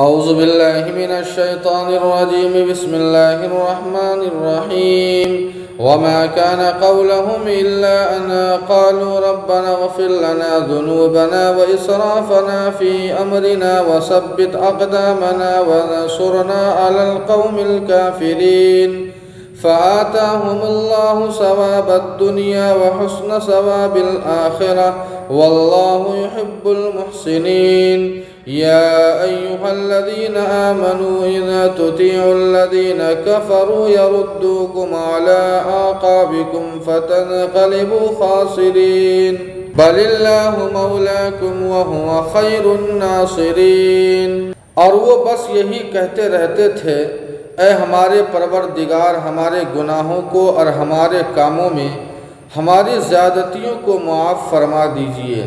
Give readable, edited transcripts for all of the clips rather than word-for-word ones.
اعوذ باللہ من الشیطان الرجیم بسم اللہ الرحمن الرحیم وما كان قولهم إلا أن قالوا ربنا اغفر لنا ذنوبنا وإسرافنا في أمرنا وثبت أقدامنا وانصرنا على القوم الكافرين فآتاهم الله ثواب الدنيا وحسن ثواب الآخرة والله يحب المحسنين يا أيها الذين آمنوا إذا تطيعوا الذين كفروا يردوكم على أعقابكم فتنقلبوا خاسرين بل الله مولاكم وهو خير الناصرين۔ اور وہ بس یہی کہتے رہتے تھے، اے ہمارے پروردگار ہمارے گناہوں کو اور ہمارے کاموں میں ہماری زیادتیوں کو معاف فرما دیجئے،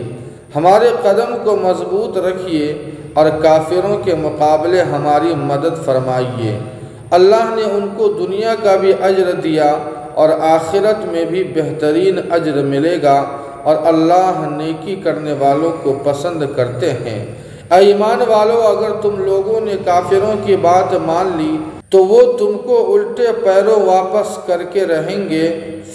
ہمارے قدم کو مضبوط رکھیے اور کافروں کے مقابلے ہماری مدد فرمائیے۔ اللہ نے ان کو دنیا کا بھی اجر دیا اور آخرت میں بھی بہترین اجر ملے گا، اور اللہ نیکی کرنے والوں کو پسند کرتے ہیں۔ اے ایمان والو، اگر تم لوگوں نے کافروں کی بات مان لی تو وہ تم کو الٹے پیروں واپس کر کے رہیں گے،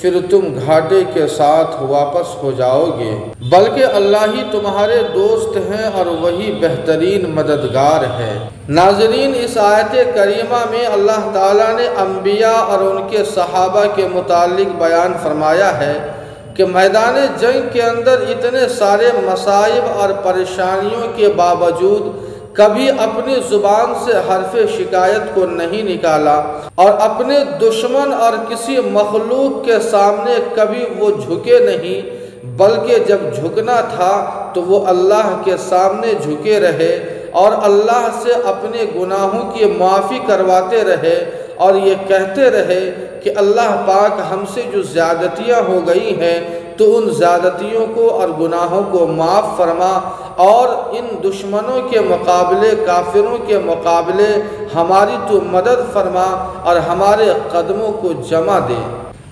پھر تم گھاٹے کے ساتھ واپس ہو جاؤ گے، بلکہ اللہ ہی تمہارے دوست ہیں اور وہی بہترین مددگار ہے۔ ناظرین، اس آیت کریمہ میں اللہ تعالیٰ نے انبیاء اور ان کے صحابہ کے متعلق بیان فرمایا ہے کہ میدان جنگ کے اندر اتنے سارے مصائب اور پریشانیوں کے باوجود کبھی اپنی زبان سے حرف شکایت کو نہیں نکالا، اور اپنے دشمن اور کسی مخلوق کے سامنے کبھی وہ جھکے نہیں، بلکہ جب جھکنا تھا تو وہ اللہ کے سامنے جھکے رہے اور اللہ سے اپنے گناہوں کی معافی کرواتے رہے، اور یہ کہتے رہے کہ اللہ پاک ہم سے جو زیادتیاں ہو گئی ہیں تو ان زیادتیوں کو اور گناہوں کو معاف فرما، اور ان دشمنوں کے مقابلے، کافروں کے مقابلے ہماری تو مدد فرما اور ہمارے قدموں کو جمع دے۔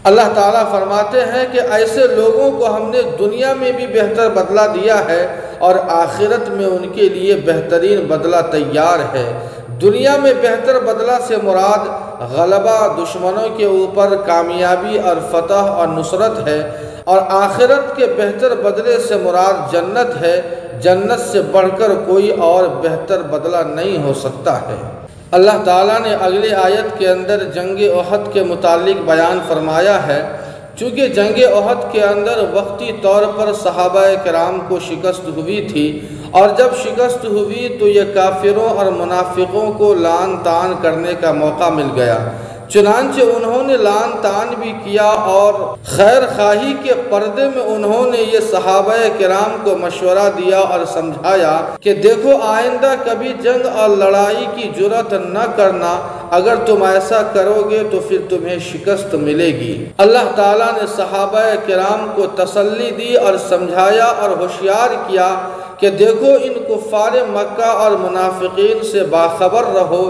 اللہ تعالیٰ فرماتے ہیں کہ ایسے لوگوں کو ہم نے دنیا میں بھی بہتر بدلہ دیا ہے اور آخرت میں ان کے لیے بہترین بدلہ تیار ہے۔ دنیا میں بہتر بدلہ سے مراد غلبہ، دشمنوں کے اوپر کامیابی اور فتح اور نصرت ہے، اور آخرت کے بہتر بدلے سے مراد جنت ہے۔ جنت سے بڑھ کر کوئی اور بہتر بدلہ نہیں ہو سکتا ہے۔ اللہ تعالیٰ نے اگلی آیت کے اندر جنگ احد کے متعلق بیان فرمایا ہے، چونکہ جنگ احد کے اندر وقتی طور پر صحابہ کرام کو شکست ہوئی تھی، اور جب شکست ہوئی تو یہ کافروں اور منافقوں کو لعن طعن کرنے کا موقع مل گیا، چنانچہ انہوں نے لعن طعن بھی کیا، اور خیر خواہی کے پردے میں انہوں نے یہ صحابہ کرام کو مشورہ دیا اور سمجھایا کہ دیکھو، آئندہ کبھی جنگ اور لڑائی کی جرأت نہ کرنا، اگر تم ایسا کرو گے تو پھر تمہیں شکست ملے گی۔ اللہ تعالیٰ نے صحابہ کرام کو تسلی دی اور سمجھایا اور ہوشیار کیا کہ دیکھو، ان کفار مکہ اور منافقین سے باخبر رہو،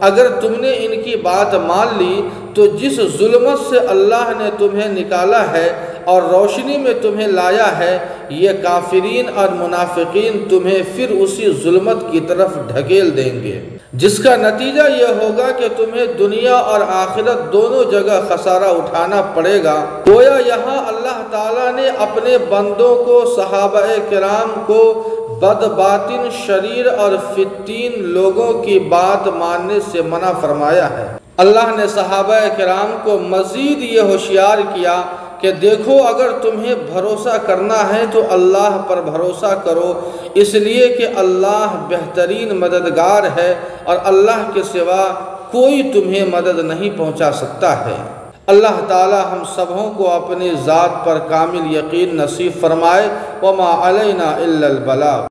اگر تم نے ان کی بات مان لی تو جس ظلمت سے اللہ نے تمہیں نکالا ہے اور روشنی میں تمہیں لایا ہے، یہ کافرین اور منافقین تمہیں پھر اسی ظلمت کی طرف ڈھکیل دیں گے، جس کا نتیجہ یہ ہوگا کہ تمہیں دنیا اور آخرت دونوں جگہ خسارہ اٹھانا پڑے گا۔ گویا یہاں اللہ تعالیٰ نے اپنے بندوں کو، صحابہ کرام کو، بد باطن، شریر اور فتین لوگوں کی بات ماننے سے منع فرمایا ہے۔ اللہ نے صحابہ کرام کو مزید یہ ہوشیار کیا کہ دیکھو، اگر تمہیں بھروسہ کرنا ہے تو اللہ پر بھروسہ کرو، اس لیے کہ اللہ بہترین مددگار ہے اور اللہ کے سوا کوئی تمہیں مدد نہیں پہنچا سکتا ہے۔ اللہ تعالی ہم سبوں کو اپنی ذات پر کامل یقین نصیب فرمائے۔ وما علینا الا البلاغ۔